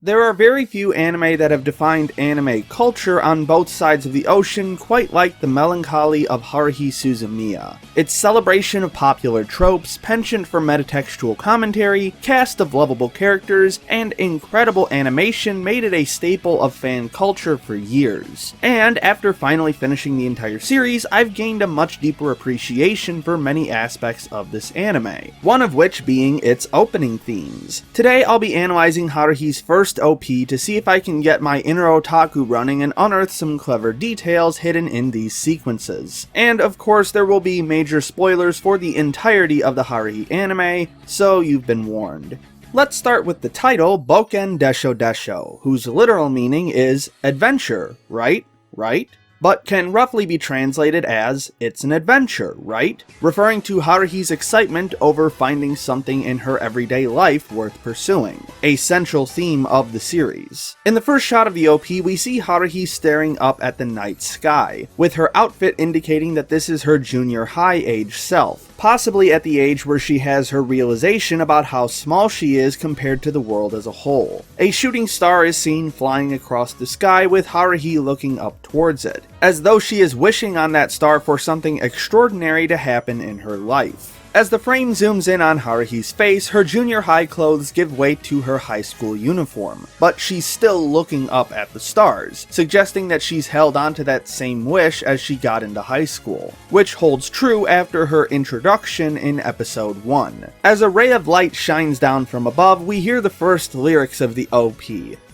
There are very few anime that have defined anime culture on both sides of the ocean quite like the Melancholy of Haruhi Suzumiya. Its celebration of popular tropes, penchant for metatextual commentary, cast of lovable characters, and incredible animation made it a staple of fan culture for years. And after finally finishing the entire series, I've gained a much deeper appreciation for many aspects of this anime, one of which being its opening themes. Today I'll be analyzing Haruhi's first OP to see if I can get my inner otaku running and unearth some clever details hidden in these sequences. And of course there will be major spoilers for the entirety of the Haruhi anime, so you've been warned. Let's start with the title, Boken Desho Desho, whose literal meaning is adventure, right? But can roughly be translated as, it's an adventure, right? Referring to Haruhi's excitement over finding something in her everyday life worth pursuing, a central theme of the series. In the first shot of the OP, we see Haruhi staring up at the night sky, with her outfit indicating that this is her junior high age self, possibly at the age where she has her realization about how small she is compared to the world as a whole. A shooting star is seen flying across the sky with Haruhi looking up towards it, as though she is wishing on that star for something extraordinary to happen in her life. As the frame zooms in on Haruhi's face, her junior high clothes give way to her high school uniform, but she's still looking up at the stars, suggesting that she's held onto that same wish as she got into high school, which holds true after her introduction in episode 1. As a ray of light shines down from above, we hear the first lyrics of the OP.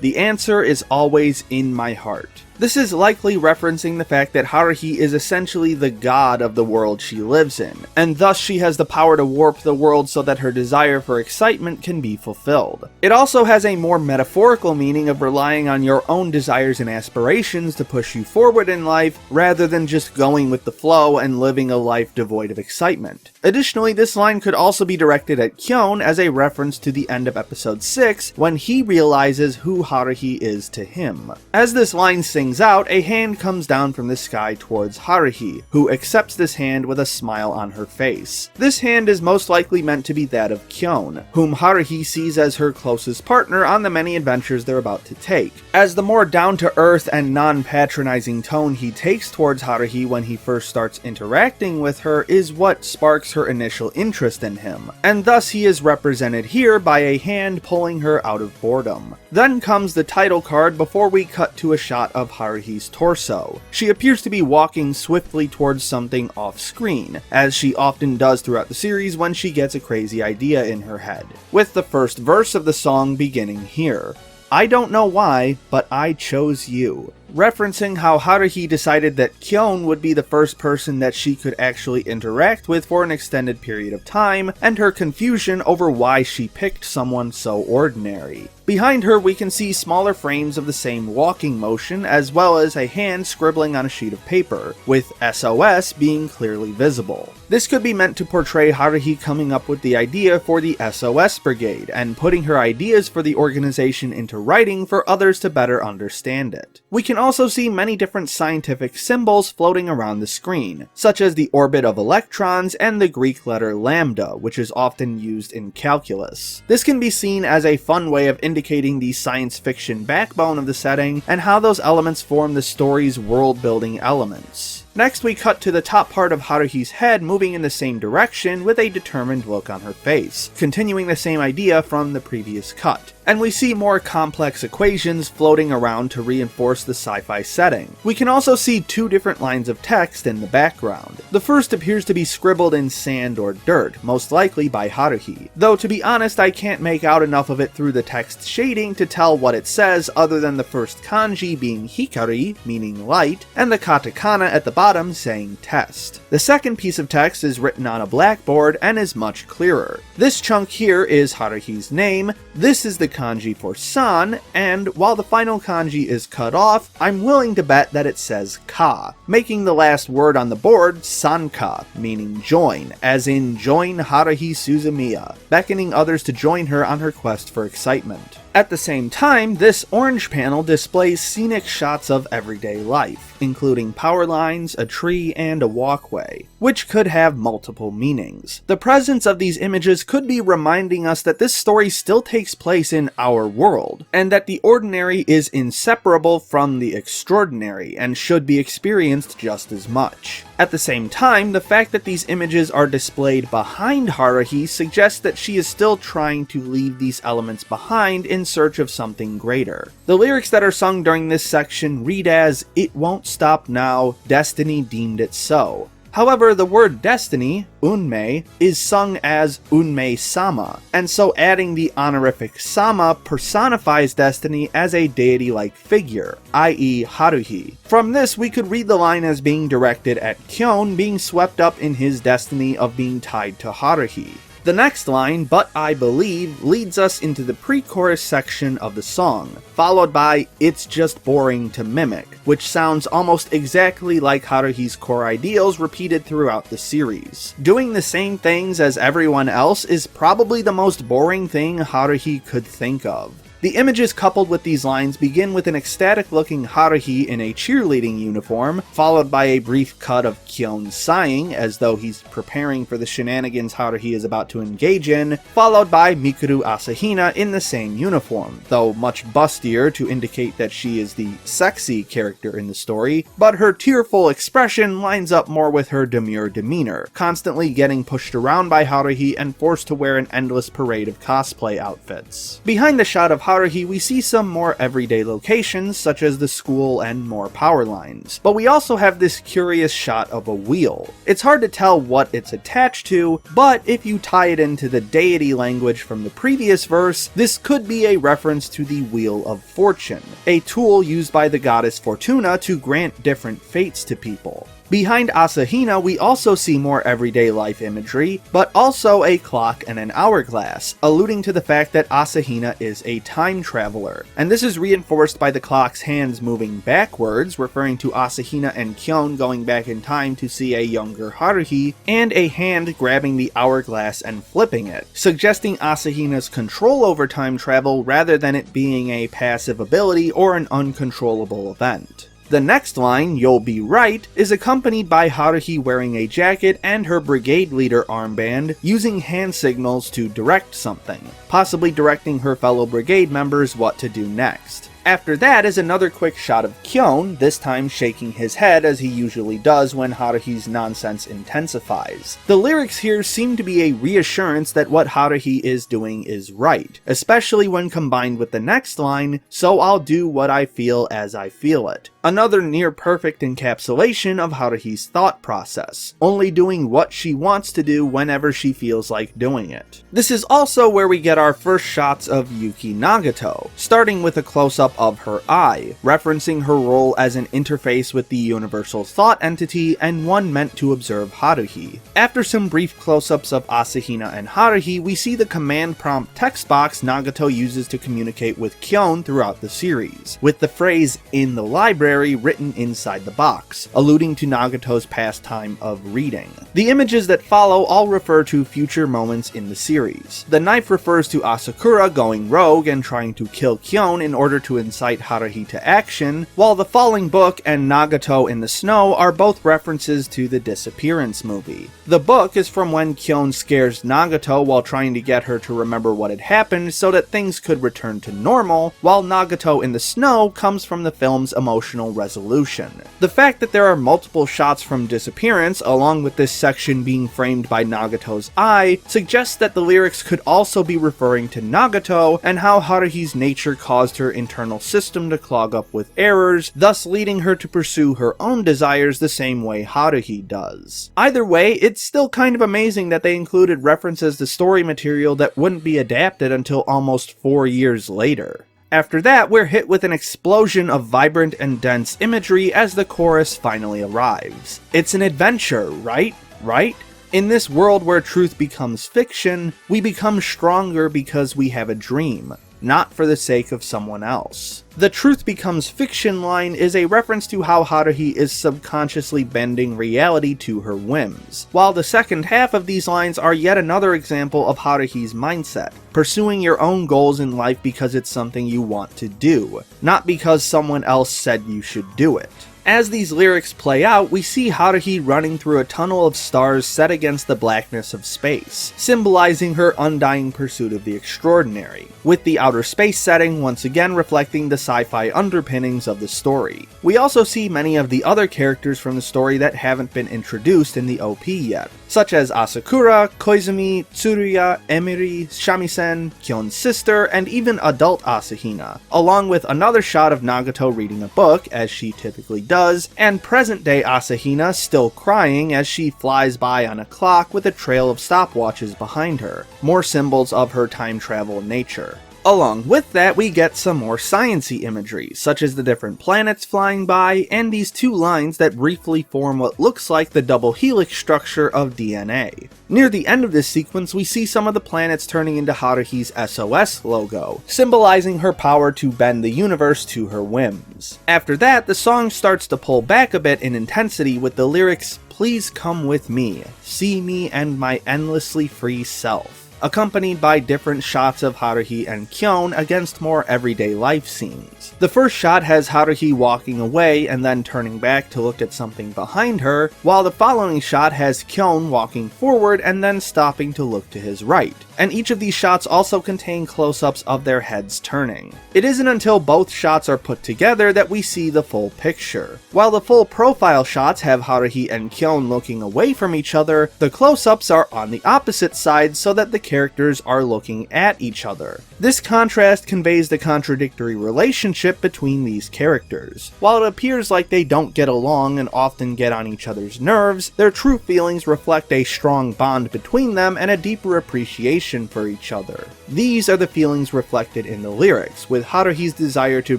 The answer is always in my heart. This is likely referencing the fact that Haruhi is essentially the god of the world she lives in, and thus she has the power to warp the world so that her desire for excitement can be fulfilled. It also has a more metaphorical meaning of relying on your own desires and aspirations to push you forward in life, rather than just going with the flow and living a life devoid of excitement. Additionally, this line could also be directed at Kyon as a reference to the end of episode 6, when he realizes who Haruhi is to him. As this line sings out, a hand comes down from the sky towards Haruhi, who accepts this hand with a smile on her face. This hand is most likely meant to be that of Kyon, whom Haruhi sees as her closest partner on the many adventures they're about to take, as the more down-to-earth and non-patronizing tone he takes towards Haruhi when he first starts interacting with her is what sparks her initial interest in him, and thus he is represented here by a hand pulling her out of boredom. Then comes the title card before we cut to a shot of Haruhi's torso. She appears to be walking swiftly towards something off-screen, as she often does throughout the series when she gets a crazy idea in her head, with the first verse of the song beginning here. I don't know why, but I chose you. Referencing how Haruhi decided that Kyon would be the first person that she could actually interact with for an extended period of time, and her confusion over why she picked someone so ordinary. Behind her we can see smaller frames of the same walking motion, as well as a hand scribbling on a sheet of paper, with SOS being clearly visible. This could be meant to portray Haruhi coming up with the idea for the SOS Brigade, and putting her ideas for the organization into writing for others to better understand it. We can also see many different scientific symbols floating around the screen, such as the orbit of electrons and the Greek letter lambda, which is often used in calculus. This can be seen as a fun way of indicating the science fiction backbone of the setting, and how those elements form the story's world-building elements. Next we cut to the top part of Haruhi's head moving in the same direction with a determined look on her face, continuing the same idea from the previous cut. And we see more complex equations floating around to reinforce the sci-fi setting. We can also see two different lines of text in the background. The first appears to be scribbled in sand or dirt, most likely by Haruhi, though to be honest I can't make out enough of it through the text shading to tell what it says other than the first kanji being hikari, meaning light, and the katakana at the bottom saying test. The second piece of text is written on a blackboard and is much clearer. This chunk here is Haruhi's name, this is the kanji for san, and while the final kanji is cut off, I'm willing to bet that it says ka, making the last word on the board sanka, meaning join, as in join Haruhi Suzumiya, beckoning others to join her on her quest for excitement. At the same time, this orange panel displays scenic shots of everyday life. including power lines, a tree, and a walkway, which could have multiple meanings. The presence of these images could be reminding us that this story still takes place in our world, and that the ordinary is inseparable from the extraordinary and should be experienced just as much. At the same time, the fact that these images are displayed behind Haruhi suggests that she is still trying to leave these elements behind in search of something greater. The lyrics that are sung during this section read as, "It won't stop now, destiny deemed it so." However, the word destiny, unmei, is sung as unmei-sama, and so adding the honorific sama personifies destiny as a deity-like figure, i.e. Haruhi. From this, we could read the line as being directed at Kyon being swept up in his destiny of being tied to Haruhi. The next line, "But I believe," leads us into the pre-chorus section of the song, followed by "It's just boring to mimic," which sounds almost exactly like Haruhi's core ideals repeated throughout the series. Doing the same things as everyone else is probably the most boring thing Haruhi could think of. The images coupled with these lines begin with an ecstatic-looking Haruhi in a cheerleading uniform, followed by a brief cut of Kyon sighing as though he's preparing for the shenanigans Haruhi is about to engage in, followed by Mikuru Asahina in the same uniform, though much bustier to indicate that she is the sexy character in the story, but her tearful expression lines up more with her demure demeanor, constantly getting pushed around by Haruhi and forced to wear an endless parade of cosplay outfits. Behind the shot of Haruhi, we see some more everyday locations, such as the school and more power lines, but we also have this curious shot of a wheel. It's hard to tell what it's attached to, but if you tie it into the deity language from the previous verse, this could be a reference to the Wheel of Fortune, a tool used by the goddess Fortuna to grant different fates to people. Behind Asahina, we also see more everyday life imagery, but also a clock and an hourglass, alluding to the fact that Asahina is a time traveler. And this is reinforced by the clock's hands moving backwards, referring to Asahina and Kyon going back in time to see a younger Haruhi, and a hand grabbing the hourglass and flipping it, suggesting Asahina's control over time travel rather than it being a passive ability or an uncontrollable event. The next line, "You'll be right," is accompanied by Haruhi wearing a jacket and her brigade leader armband, using hand signals to direct something, possibly directing her fellow brigade members what to do next. After that is another quick shot of Kyon, this time shaking his head as he usually does when Haruhi's nonsense intensifies. The lyrics here seem to be a reassurance that what Haruhi is doing is right, especially when combined with the next line, "So I'll do what I feel as I feel it." Another near-perfect encapsulation of Haruhi's thought process, only doing what she wants to do whenever she feels like doing it. This is also where we get our first shots of Yuki Nagato, starting with a close-up of her eye, referencing her role as an interface with the universal thought entity and one meant to observe Haruhi. After some brief close-ups of Asahina and Haruhi, we see the command prompt text box Nagato uses to communicate with Kyon throughout the series, with the phrase "in the library" written inside the box, alluding to Nagato's pastime of reading. The images that follow all refer to future moments in the series. The knife refers to Asakura going rogue and trying to kill Kyon in order to incite Haruhi to action, while the falling book and Nagato in the snow are both references to the Disappearance movie. The book is from when Kyon scares Nagato while trying to get her to remember what had happened so that things could return to normal, while Nagato in the snow comes from the film's emotional resolution. The fact that there are multiple shots from Disappearance, along with this section being framed by Nagato's eye, suggests that the lyrics could also be referring to Nagato and how Haruhi's nature caused her internal system to clog up with errors, thus leading her to pursue her own desires the same way Haruhi does. Either way, it's still kind of amazing that they included references to story material that wouldn't be adapted until almost 4 years later. After that, we're hit with an explosion of vibrant and dense imagery as the chorus finally arrives. It's an adventure, right? Right? In this world where truth becomes fiction, we become stronger because we have a dream, not for the sake of someone else. The truth becomes fiction line is a reference to how Haruhi is subconsciously bending reality to her whims, while the second half of these lines are yet another example of Haruhi's mindset, pursuing your own goals in life because it's something you want to do, not because someone else said you should do it. As these lyrics play out, we see Haruhi running through a tunnel of stars set against the blackness of space, symbolizing her undying pursuit of the extraordinary, with the outer space setting once again reflecting the sci-fi underpinnings of the story. We also see many of the other characters from the story that haven't been introduced in the OP yet, such as Asakura, Koizumi, Tsuruya, Emiri, Shamisen, Kyon's sister, and even adult Asahina, along with another shot of Nagato reading a book, as she typically does, and present-day Asahina still crying as she flies by on a clock with a trail of stopwatches behind her, more symbols of her time travel nature. Along with that, we get some more science-y imagery, such as the different planets flying by, and these two lines that briefly form what looks like the double helix structure of DNA. Near the end of this sequence, we see some of the planets turning into Haruhi's SOS logo, symbolizing her power to bend the universe to her whims. After that, the song starts to pull back a bit in intensity with the lyrics, "Please come with me, see me and my endlessly free self," accompanied by different shots of Haruhi and Kyon against more everyday life scenes. The first shot has Haruhi walking away and then turning back to look at something behind her, while the following shot has Kyon walking forward and then stopping to look to his right. And each of these shots also contain close-ups of their heads turning. It isn't until both shots are put together that we see the full picture. While the full profile shots have Haruhi and Kyon looking away from each other, the close-ups are on the opposite side so that the characters are looking at each other. This contrast conveys the contradictory relationship between these characters. While it appears like they don't get along and often get on each other's nerves, their true feelings reflect a strong bond between them and a deeper appreciation for each other. These are the feelings reflected in the lyrics, with Haruhi's desire to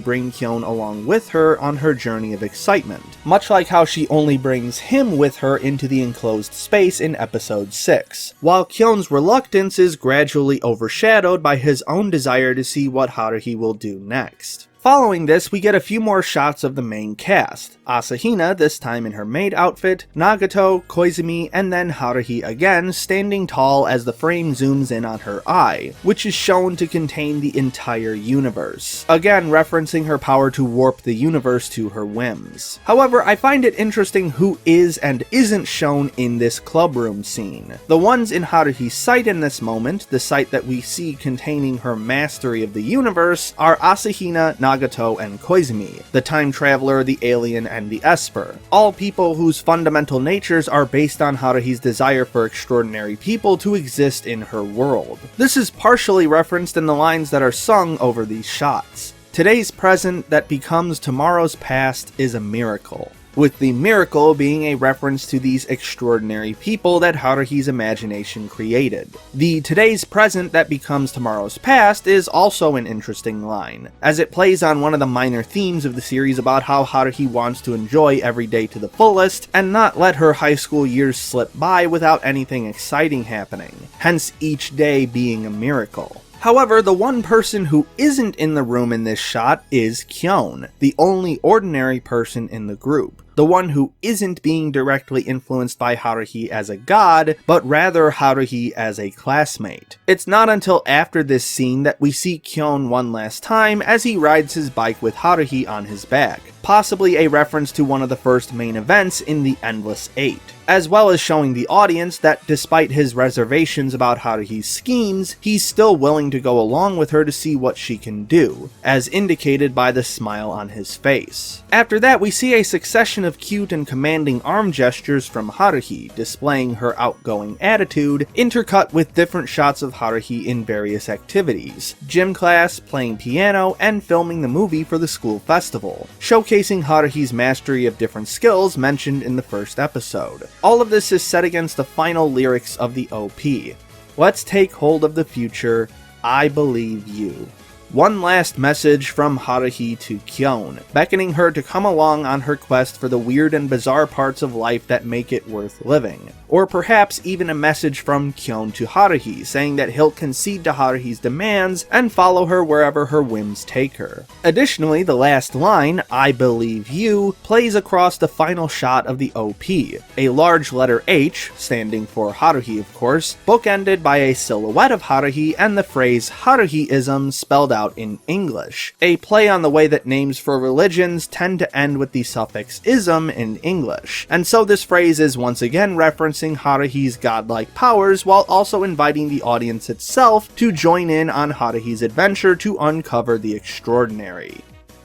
bring Kyon along with her on her journey of excitement, much like how she only brings him with her into the enclosed space in episode 6, while Kyon's reluctance is gradually overshadowed by his own desire to see what Haruhi will do next. Following this, we get a few more shots of the main cast. Asahina, this time in her maid outfit, Nagato, Koizumi, and then Haruhi again, standing tall as the frame zooms in on her eye, which is shown to contain the entire universe, again referencing her power to warp the universe to her whims. However, I find it interesting who is and isn't shown in this clubroom scene. The ones in Haruhi's sight in this moment, the sight that we see containing her mastery of the universe, are Asahina, Nagato, and Koizumi, the time traveler, the alien, and the Esper, all people whose fundamental natures are based on Haruhi's desire for extraordinary people to exist in her world. This is partially referenced in the lines that are sung over these shots. Today's present that becomes tomorrow's past is a miracle, with the miracle being a reference to these extraordinary people that Haruhi's imagination created. The today's present that becomes tomorrow's past is also an interesting line, as it plays on one of the minor themes of the series about how Haruhi wants to enjoy every day to the fullest and not let her high school years slip by without anything exciting happening, hence each day being a miracle. However, the one person who isn't in the room in this shot is Kyon, the only ordinary person in the group. The one who isn't being directly influenced by Haruhi as a god, but rather Haruhi as a classmate. It's not until after this scene that we see Kyon one last time as he rides his bike with Haruhi on his back, possibly a reference to one of the first main events in the Endless Eight, as well as showing the audience that despite his reservations about Haruhi's schemes, he's still willing to go along with her to see what she can do, as indicated by the smile on his face. After that, we see a succession of cute and commanding arm gestures from Haruhi, displaying her outgoing attitude, intercut with different shots of Haruhi in various activities, gym class, playing piano, and filming the movie for the school festival, showcasing Haruhi's mastery of different skills mentioned in the first episode. All of this is set against the final lyrics of the OP. Let's take hold of the future, I believe you. One last message from Haruhi to Kyon, beckoning her to come along on her quest for the weird and bizarre parts of life that make it worth living. Or perhaps even a message from Kyon to Haruhi, saying that he'll concede to Haruhi's demands and follow her wherever her whims take her. Additionally, the last line, I believe you, plays across the final shot of the OP, a large letter H, standing for Haruhi of course, bookended by a silhouette of Haruhi and the phrase Haruhi-ism spelled out out in English, a play on the way that names for religions tend to end with the suffix ism in English, and so this phrase is once again referencing Haruhi's godlike powers while also inviting the audience itself to join in on Haruhi's adventure to uncover the extraordinary.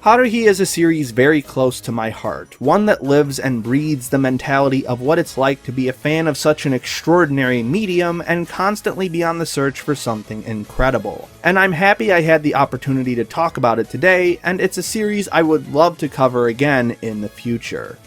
Haruhi is a series very close to my heart, one that lives and breathes the mentality of what it's like to be a fan of such an extraordinary medium and constantly be on the search for something incredible. And I'm happy I had the opportunity to talk about it today, and it's a series I would love to cover again in the future.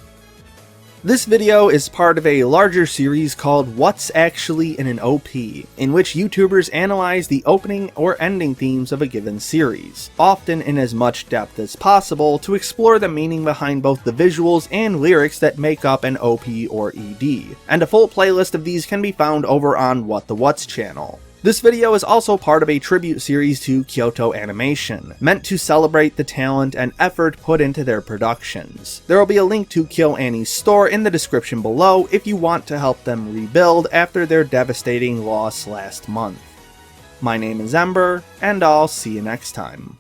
This video is part of a larger series called What's Actually in an OP, in which YouTubers analyze the opening or ending themes of a given series, often in as much depth as possible to explore the meaning behind both the visuals and lyrics that make up an OP or ED, and a full playlist of these can be found over on What the What's channel. This video is also part of a tribute series to Kyoto Animation, meant to celebrate the talent and effort put into their productions. There will be a link to KyoAni's store in the description below if you want to help them rebuild after their devastating loss last month. My name is Ember, and I'll see you next time.